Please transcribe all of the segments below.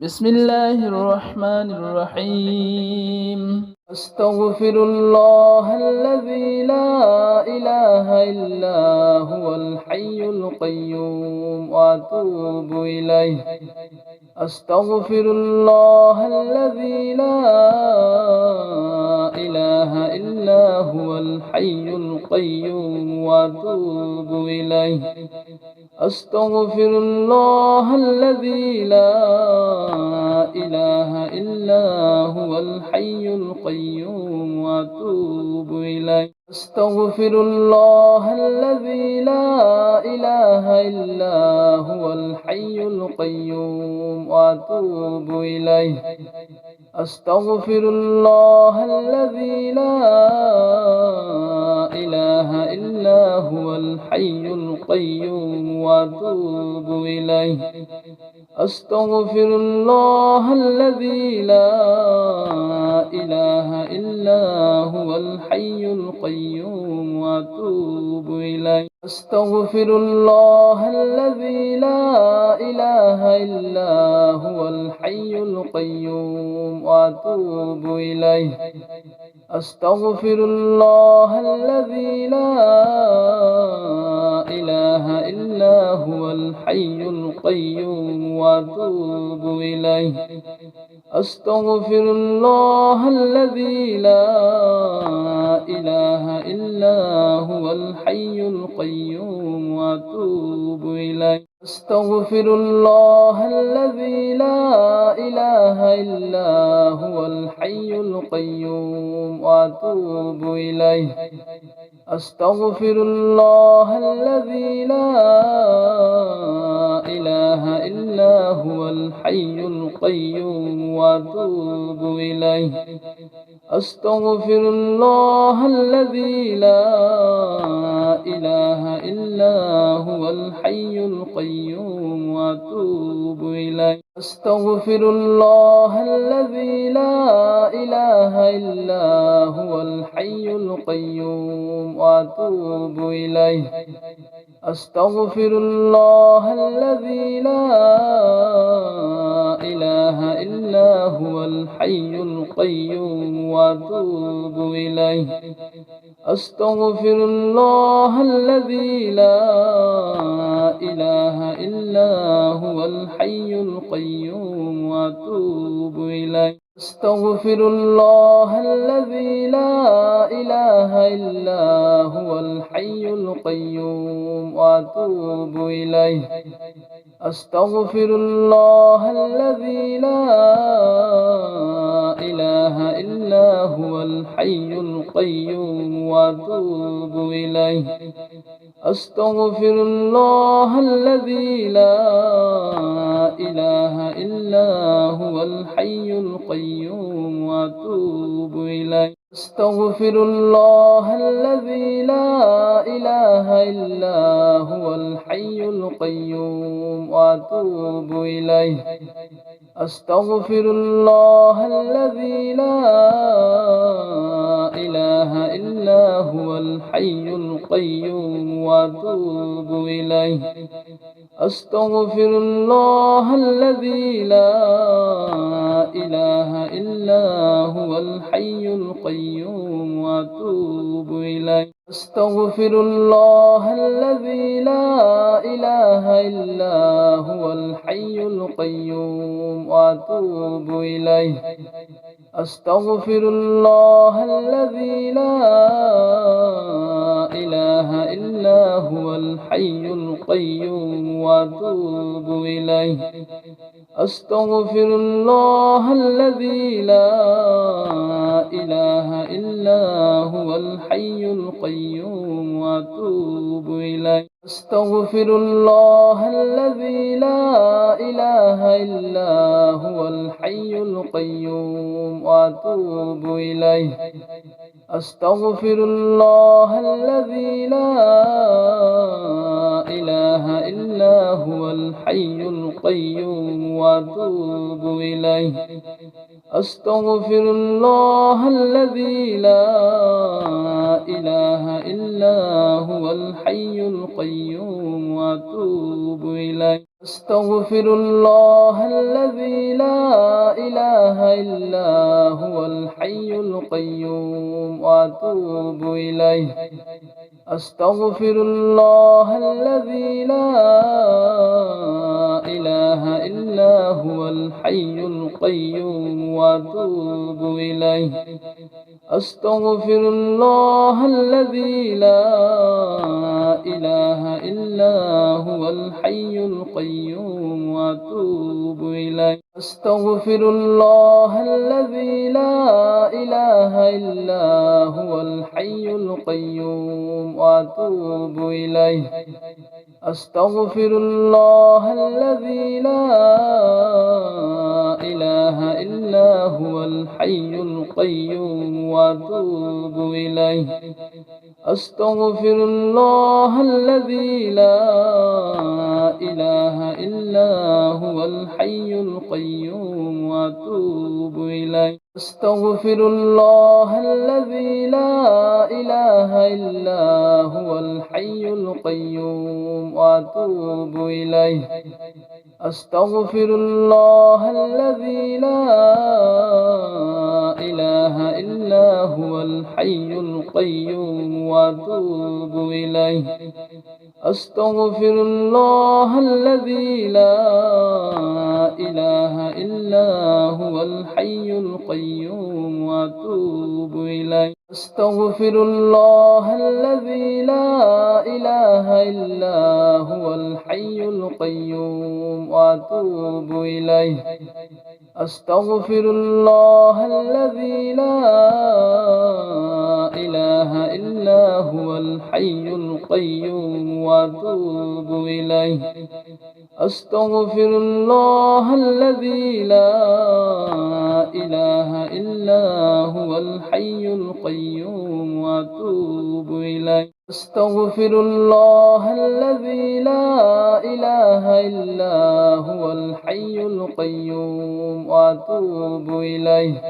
بسم الله الرحمن الرحيم. أستغفر الله الذي لا إله إلا هو الحي القيوم وأتوب إليه. أستغفر الله الذي لا إله إلا هو الحي القيوم وأتوب إليه. أستغفر الله الذي لا إله إلا هو الحي القيوم وأتوب إليه. أستغفر الله الذي لا إله إلا هو الحي القيوم وأتوب إليه. أستغفر الله الذي لا إله إلا هو الحي القيوم وأتوب إليه. أستغفر الله الذي لا إله إلا هو الحي القيوم وأتوب إليه. أستغفر الله الذي لا إله إلا هو الحي القيوم وأتوب إليه. أستغفر الله الذي لا إله إلا هو الحي القيوم وأتوب إليه. أستغفر الله الذي لا إله إلا هو الحي القيوم وأتوب إليه. أستغفر الله الذي لا إله إلا هو الحي القيوم وأتوب إليه. أستغفر الله الذي لا إله إلا هو الحي القيوم وأتوب إليه. أستغفر الله الذي لا إله إلا هو الحي القيوم وأتوب إليه. أستغفر الله الذي لا إله إلا هو الحي القيوم وأتوب إليه. أستغفر الله الذي لا إله إلا هو الحي القيوم وأتوب إليه. أستغفر الله الذي لا إله إلا هو الحي القيوم وأتوب إليه. أستغفر الله الذي لا إله إلا هو الحي القيوم وأتوب إليه. أستغفر الله الذي لا إله إلا هو الحي القيوم وأتوب إليه. أستغفر الله الذي لا إله إلا هو الحي القيوم وأتوب إليه. أستغفر الله الذي لا إله إلا هو الحي القيوم وأتوب إليه. أستغفر الله الذي لا إله إلا هو الحي القيوم وأتوب إليه. أستغفر الله الذي لا إله إلا هو الحي القيوم وأتوب إليه. أستغفر الله الذي لا إله إلا هو الحي القيوم وأتوب إليه. أستغفر الله الذي لا إله إلا هو الحي القيوم وأتوب إليه. أستغفر الله الذي لا إله إلا هو الحي القيوم وأتوب إليه. أستغفر الله الذي لا إله إلا هو الحي القيوم وأتوب إليه. أستغفر الله الذي لا إله إلا هو الحي القيوم وأتوب إليه. أستغفر الله الذي لا إله إلا هو الحي القيوم وأتوب إليه. أستغفر الله الذي لا إلا هو الحي القيوم وأتوب إليه أستغفر الله الذي لا إله إلا هو الحي القيوم وأتوب إليه أستغفر الله الذي لا إله إلا هو الحي القيوم وأتوب إليه أستغفر الله الذي لا إله إلا هو الحي القيوم وأتوب إليه أستغفر الله الذي لا إله إلا هو الحي القيوم وأتوب إليه أستغفر الله الذي لا إله إلا هو الحي القيوم وأتوب إليه أستغفر الله الذي لا إله إلا هو الحي القيوم وأتوب إليه أستغفر الله الذي لا إله إلا هو الحي القيوم وأتوب إليه أستغفر الله الذي لا إله إلا هو الحي القيوم وأتوب إليه أستغفر الله الذي لا إله إلا هو الحي القيوم وأتوب إليه أستغفر الله الذي لا إله إلا هو الحي القيوم وأتوب إليه أستغفر الله الذي لا إله إلا هو الحي القيوم وأتوب إليه أستغفر الله الذي لا إله إلا هو الحي القيوم وأتوب إليه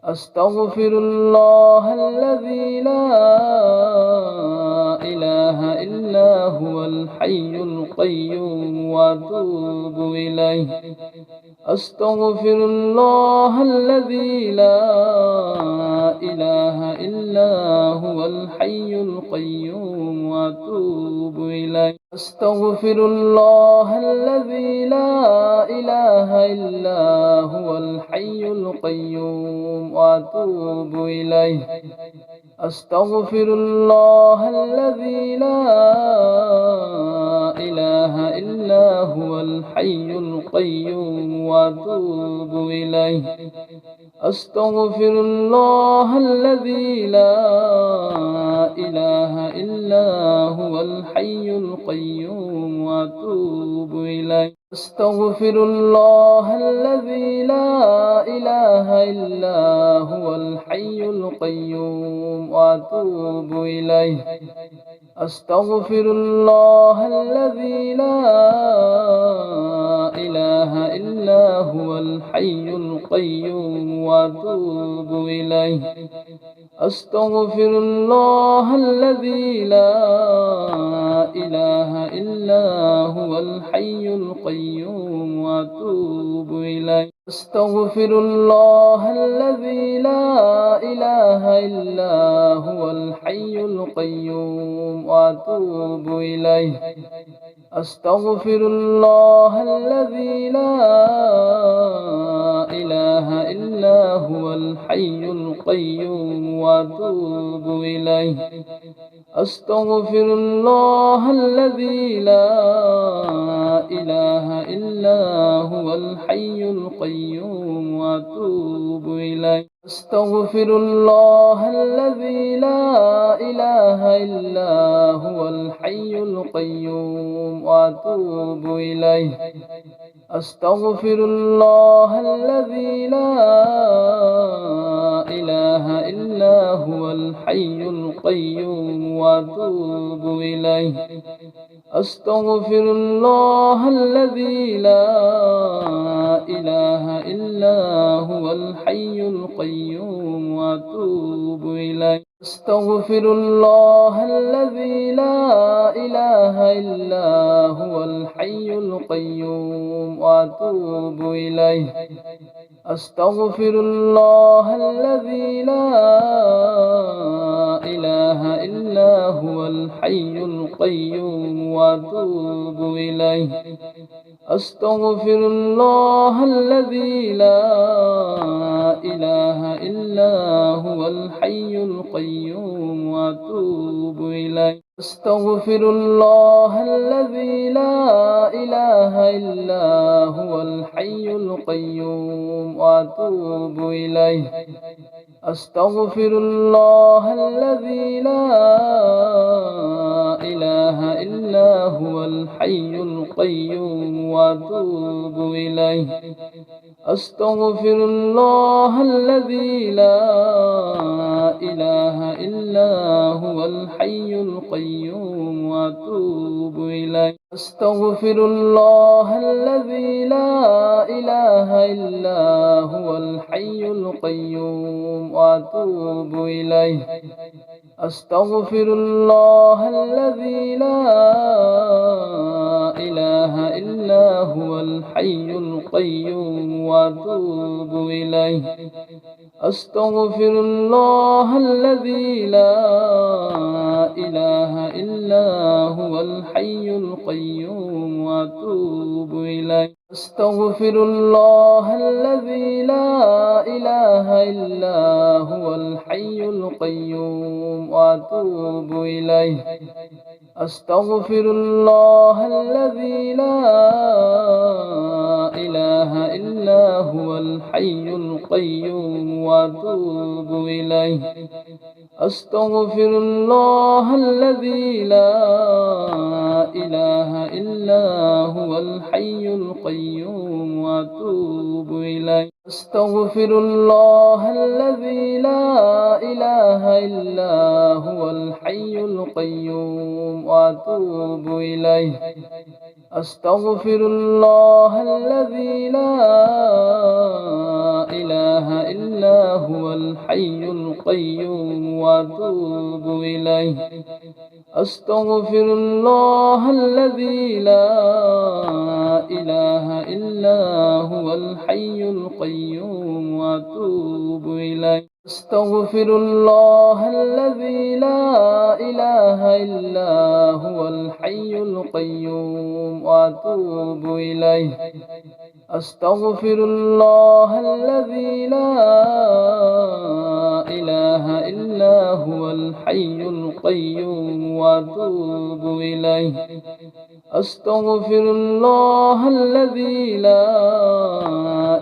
أستغفر الله الذي لا إله إلا هو الحي القيوم وأتوب إليه أستغفر الله الذي لا إله إلا هو الحي القيوم وأتوب إليه أستغفر الله الذي لا إله إلا هو الحي القيوم وأتوب إليه أستغفر الله الذي لا إله إلا هو الحي القيوم وأتوب إليه أستغفر الله الذي لا إله إلا هو الحي القيوم وأتوب إليه أستغفر الله الذي لا إله إلا هو الحي القيوم وأتوب إليه أستغفر الله الذي لا إله إلا هو الحي القيوم وأتوب إليه أستغفر الله الذي لا إله إلا هو الحي القيوم وأتوب إليه أستغفر الله الذي لا إله إلا هو الحي القيوم وأتوب إليه أستغفر الله الذي لا إله إلا هو الحي القيوم وأتوب إليه أستغفر الله الذي لا إله إلا هو الحي القيوم وأتوب إليه أستغفر الله الذي لا إله إلا هو الحي القيوم وأتوب إليه أستغفر الله الذي لا إله إلا هو الحي القيوم وأتوب إليه أستغفر الله الذي لا إله إلا هو الحي القيوم وأتوب إليه أستغفر الله الذي لا إله إلا هو الحي القيوم وأتوب إليه. أستغفر الله الذي لا إله إلا هو الحي القيوم وأتوب إليه. أستغفر الله الذي لا إله إلا هو الحي القيوم وأتوب إليه. أستغفر الله الذي لا إله إلا هو الحي القيوم وأتوب إليه. أستغفر الله الذي لا إله إلا هو الحي القيوم وأتوب إليه. أستغفر الله الذي لا إله إلا هو الحي القيوم وأتوب إليه. أستغفر الله الذي لا إله إلا هو الحي القيوم وأتوب إليه. أستغفر الله الذي لا إله إلا هو الحي القيوم وأتوب إليه. أستغفر الله الذي لا إله إلا هو الحي القيوم وأتوب إليه. أستغفر الله الذي لا إله إلا هو الحي القيوم وأتوب إليه. أستغفر الله الذي لا إله إلا هو الحي القيوم وأتوب إليه. أستغفر الله الذي لا إله إلا هو الحي القيوم وأتوب إليه. أستغفر الله الذي لا إله إلا هو الحي القيوم وأتوب إليه. أستغفر الله الذي لا إله إلا هو الحي القيوم وأتوب إليه. أستغفر الله الذي لا إله إلا هو الحي القيوم وأتوب إليه. أستغفر الله الذي لا إله إلا هو الحي القيوم وأتوب إليه. أستغفر الله الذي لا إله إلا هو الحي القيوم وأتوب إليه. أستغفر الله الذي لا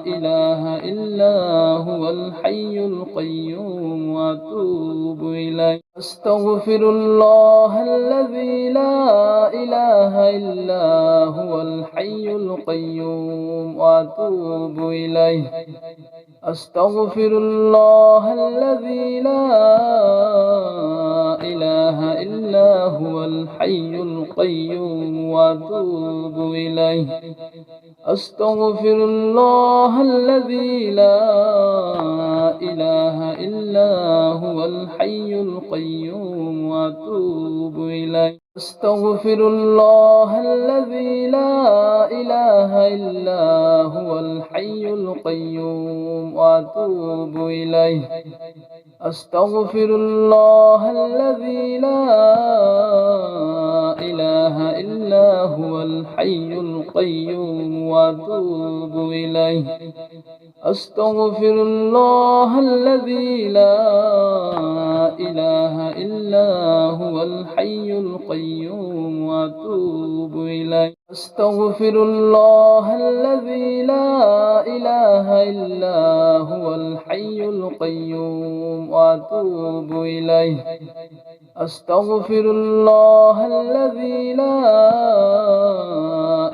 إله إلا هو الحي القيوم وأتوب إليه. أستغفر الله الذي لا إله إلا هو الحي القيوم وأتوب إليه. أستغفر الله الذي لا إله إلا هو الحي القيوم وأتوب إليه. أستغفر الله الذي لا إله إلا هو الحي القيوم وأتوب إليه. أستغفر الله الذي لا إله إلا هو الحي القيوم وأتوب إليه. أستغفر الله الذي لا إله إلا هو الحي القيوم وأتوب إليه. أستغفر الله الذي لا إله إلا هو الحي القيوم وأتوب إليه. أستغفر الله الذي لا إله إلا هو الحي القيوم وأتوب إليه. أستغفر الله الذي لا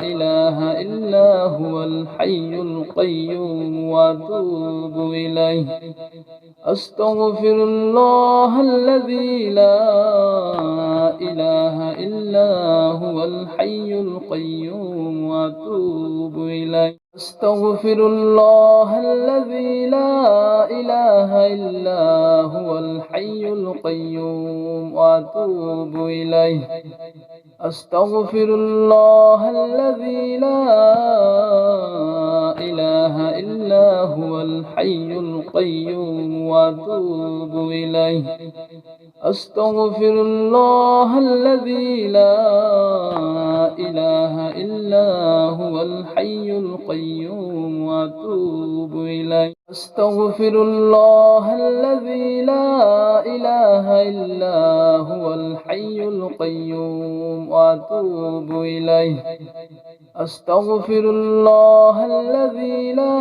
إله إلا هو الحي القيوم وأتوب إليه. أستغفر الله الذي لا إله إلا هو الحي القيوم وأتوب إليه. أستغفر الله الذي لا إله إلا هو الحي القيوم وأتوب إليه أستغفر الله الذي لا إله إلا هو الحي القيوم وأتوب إليه أستغفر الله الذي لا إله إلا هو الحي القيوم وأتوب إليه أستغفر الله الذي لا إله إلا هو الحي القيوم وأتوب إليه أستغفر الله الذي لا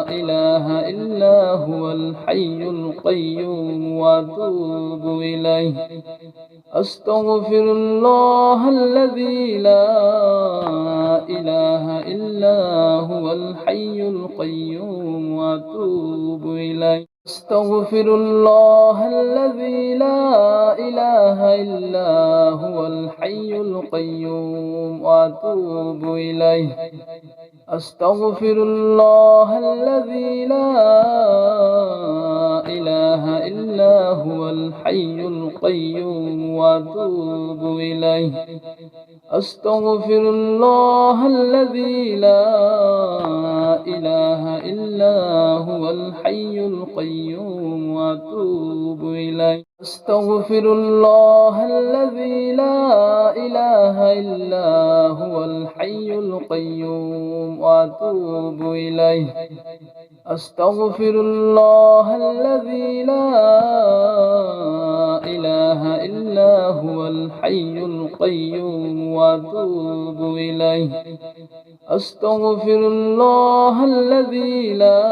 إله إلا هو الحي القيوم وأتوب إليه أستغفر الله الذي لا إله إلا هو الحي القيوم وأتوب إليه أستغفر الله الذي لا إله إلا هو الحي القيوم وأتوب إليه أستغفر الله الذي لا إله إلا هو الحي القيوم وأتوب إليه أستغفر الله الذي لا إله إلا هو الحي القيوم وأتوب إليه أستغفر الله الذي لا إله إلا هو الحي القيوم وأتوب إليه أستغفر الله الذي لا إله إلا هو الحي القيوم وأتوب إليه أستغفر الله الذي لا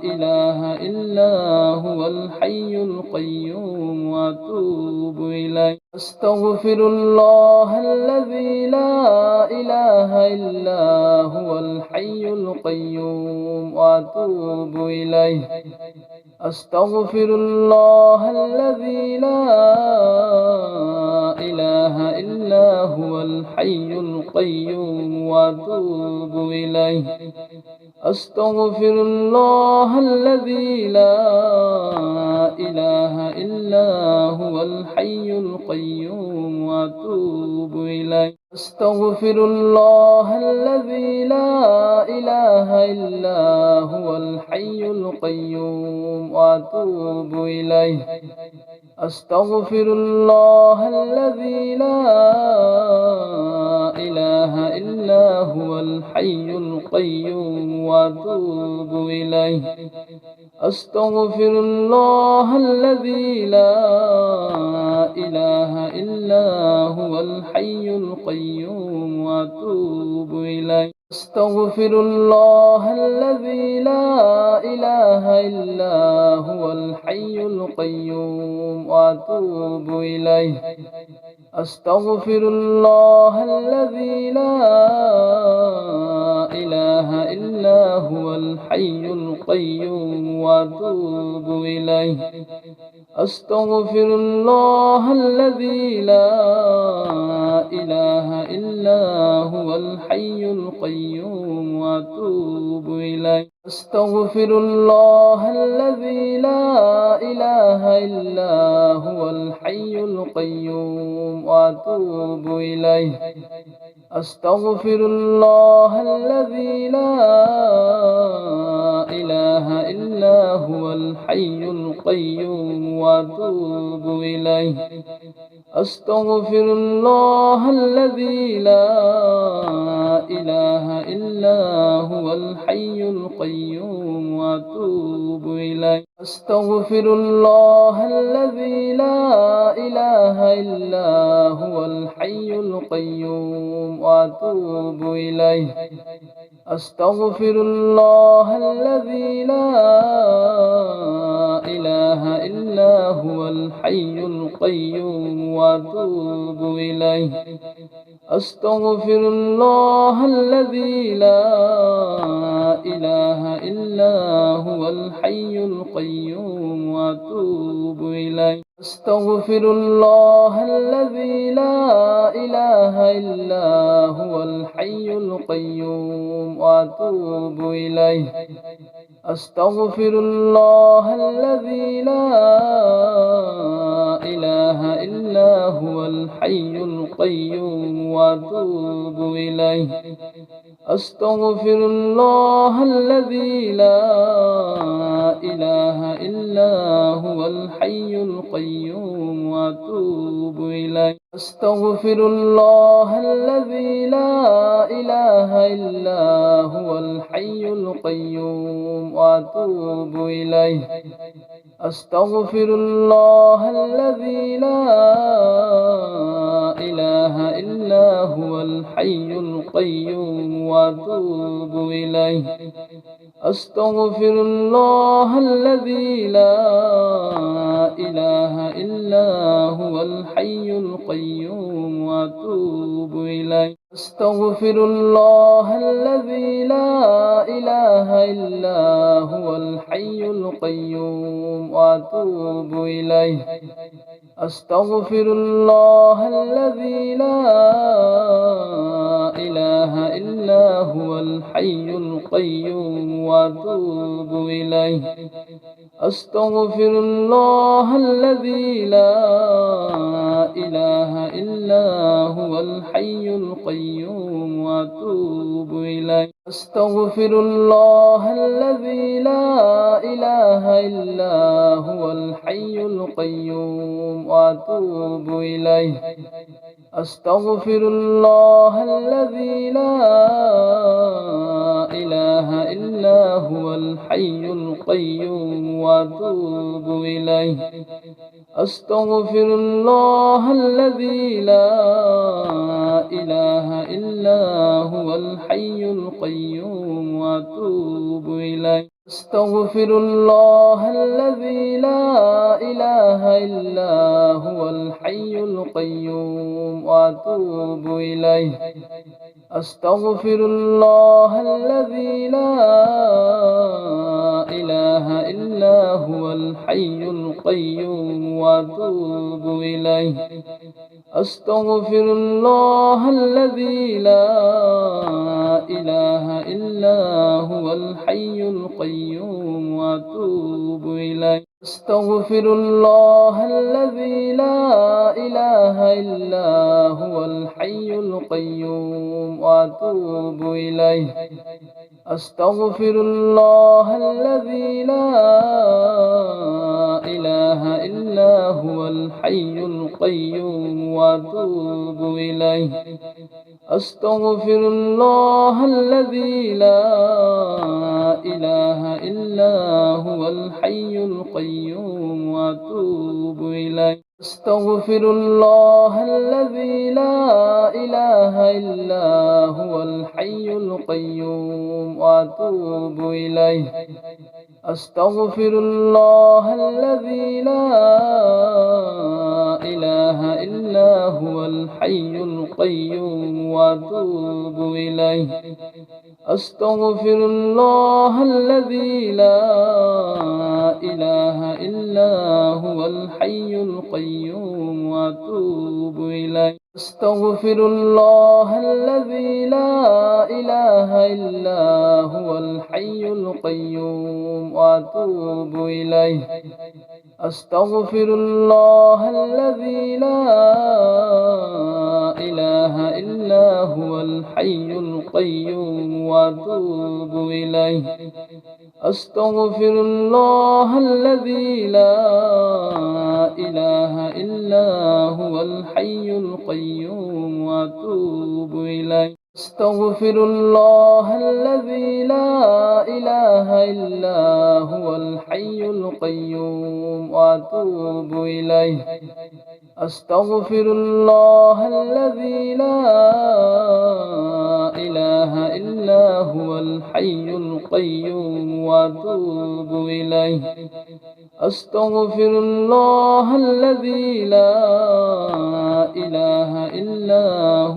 إله إلا هو الحي القيوم وأتوب إليه أستغفر الله الذي لا إله إلا هو الحي القيوم وأتوب إليه أستغفر الله الذي لا إله إلا هو الحي القيوم وأتوب إليه أستغفر الله الذي لا إله إلا هو الحي القيوم وأتوب إليه أستغفر الله الذي لا إله إلا هو الحي القيوم وأتوب إليه أستغفر الله الذي لا إله إلا هو الحي القيوم وأتوب إليه أستغفر الله الذي لا إله إلا هو الحي القيوم وأتوب إليه أستغفر الله الذي لا إله إلا هو الحي القيوم وأتوب إليه أستغفر الله الذي لا إله إلا هو الحي القيوم وأتوب إليه أستغفر الله الذي لا إله إلا هو الحي القيوم وأتوب إليه أستغفر الله الذي لا إله إلا هو الحي القيوم وأتوب إليه أستغفر الله الذي لا إله إلا هو الحي القيوم وأتوب إليه أستغفر الله الذي لا إله إلا هو الحي القيوم وأتوب إليه أستغفر الله الذي لا إله إلا هو الحي القيوم وأتوب إليه أستغفر الله الذي لا إله إلا هو الحي القيوم وأتوب إليه أستغفر الله الذي لا إله إلا هو الحي القيوم وأتوب إليه أستغفر الله الذي لا إله إلا هو الحي القيوم وأتوب إليه. أستغفر الله الذي لا إله إلا هو الحي القيوم وأتوب إليه. أستغفر الله الذي لا إله إلا هو الحي القيوم وأتوب إليه. أستغفر الله الذي لا إله إلا هو الحي القيوم وأتوب إليه. أستغفر الله الذي لا إله إلا هو الحي القيوم وأتوب إليه. أستغفر الله الذي لا إله إلا هو الحي القيوم وأتوب إليه. أستغفر الله الذي لا إله إلا هو الحي القيوم وأتوب إليه. أستغفر الله الذي لا إله إلا هو الحي القيوم وأتوب إليه. أستغفر الله الذي لا إله إلا هو الحي القيوم وأتوب إليه. أستغفر الله الذي لا إله إلا هو الحي القيوم وأتوب إليه. أستغفر الله الذي لا إله إلا هو الحي القيوم وأتوب إليه. أستغفر الله الذي لا إله إلا هو الحي القيوم وأتوب إليه. أستغفر الله الذي لا إله إلا هو الحي القيوم وأتوب إليه. أستغفر الله الذي لا إله إلا هو الحي القيوم وأتوب إليه. أستغفر الله الذي لا إله إلا هو الحي القيوم وأتوب إليه. أستغفر الله الذي لا إله إلا هو الحي القيوم وأتوب إليه. أستغفر الله الذي لا إله إلا هو الحي القيوم وأتوب إليه. أستغفر الله الذي لا إله إلا هو الحي القيوم وأتوب إليه. أستغفر الله الذي لا إله إلا هو الحي القيوم وأتوب إليه. أستغفر الله الذي لا إله إلا هو الحي القيوم وأتوب إليه. أستغفر الله الذي لا إله إلا هو الحي القيوم وأتوب إليه. أستغفر الله الذي لا إله إلا هو الحي القيوم وأتوب إليه. أستغفر الله الذي لا إله إلا هو الحي القيوم وأتوب إليه. أستغفر الله الذي لا إله إلا هو الحي القيوم وأتوب إليه. أستغفر الله الذي لا إله إلا هو الحي القيوم وأتوب إليه. أستغفر الله الذي لا إله إلا هو الحي القيوم وأتوب إليه. أستغفر الله الذي لا إله إلا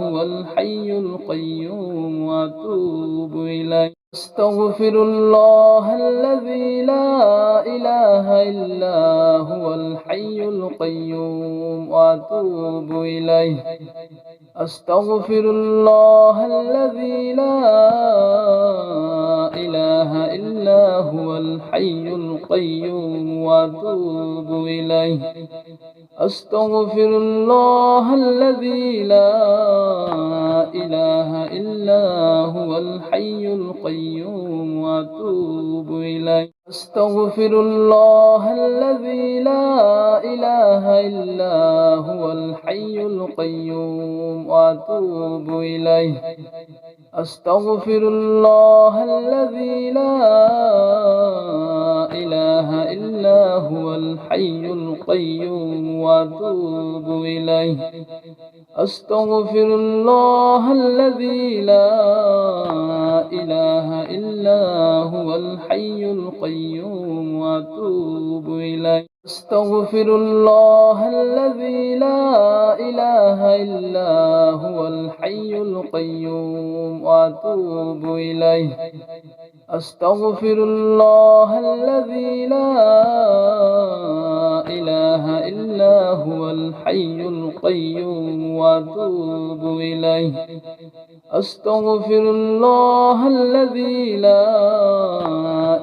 هو الحي القيوم وأتوب إليه. أستغفر الله الذي لا إله إلا هو الحي القيوم وأتوب إليه أستغفر الله الذي لا إله إلا هو الحي القيوم وأتوب إليه أستغفر الله الذي لا إله إلا هو الحي القيوم وأتوب إليه أستغفر الله الذي لا إله إلا هو الحي القيوم وأتوب إليه أستغفر الله الذي لا إله إلا هو الحي القيوم وأتوب إليه أستغفر الله الذي لا إله إلا هو الحي القيوم وأتوب إليه أستغفر الله الذي لا إله إلا هو الحي القيوم وأتوب إليه أستغفر الله الذي لا إله إلا هو الحي القيوم وأتوب إليه أستغفر الله الذي لا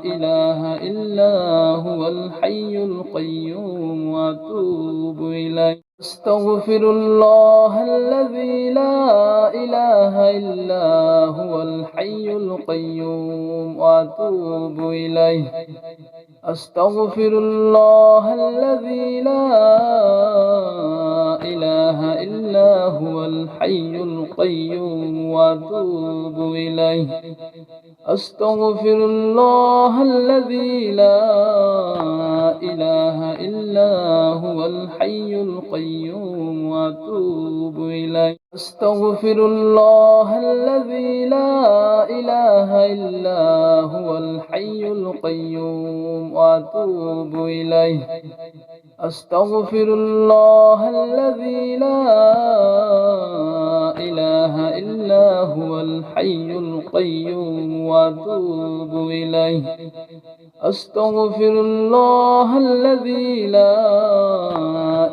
إله إلا هو الحي القيوم وأتوب إليه أستغفر الله الذي لا إله إلا هو الحي القيوم وأتوب إليه أستغفر الله الذي لا إله إلا هو الحي القيوم وأتوب إليه أستغفر الله الذي لا إله إلا هو الحي القيوم وأتوب إليه أستغفر الله الذي لا إله إلا هو الحي القيوم وأتوب إليه أستغفر الله الذي لا إله إلا هو الحي القيوم وأتوب إليه أستغفر الله الذي لا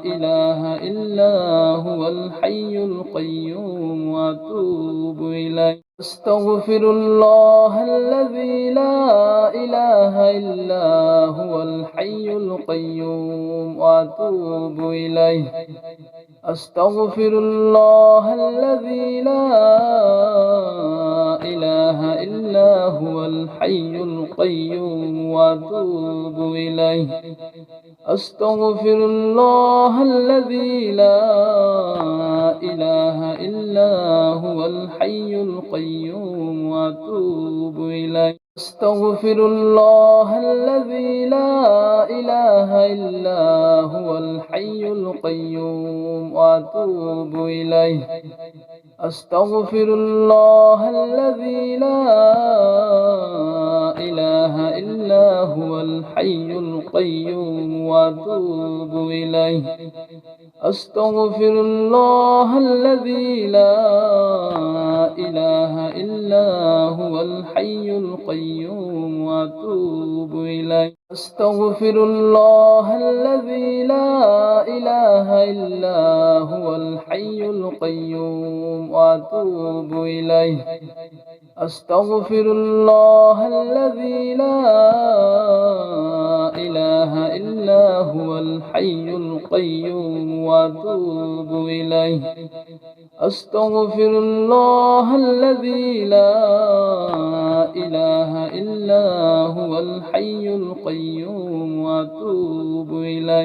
إله إلا هو الحي القيوم وأتوب إليه أستغفر الله الذي لا إله إلا هو الحي القيوم وأتوب إليه أستغفر الله الذي لا إله إلا هو الحي القيوم وأتوب إليه أستغفر الله الذي لا إله إلا هو الحي القيوم وأتوب إليه أستغفر الله الذي لا إله إلا هو الحي القيوم وأتوب إليه أستغفر الله الذي لا إله إلا هو الحي القيوم وأتوب إليه أستغفر الله الذي لا إله إلا هو الحي القيوم وأتوب إليه أستغفر الله الذي لا إله إلا هو الحي القيوم وأتوب إليه أستغفر الله الذي لا إله إلا هو الحي القيوم وأتوب إليه أستغفر الله الذي لا إله إلا هو الحي القيوم وأتوب إليه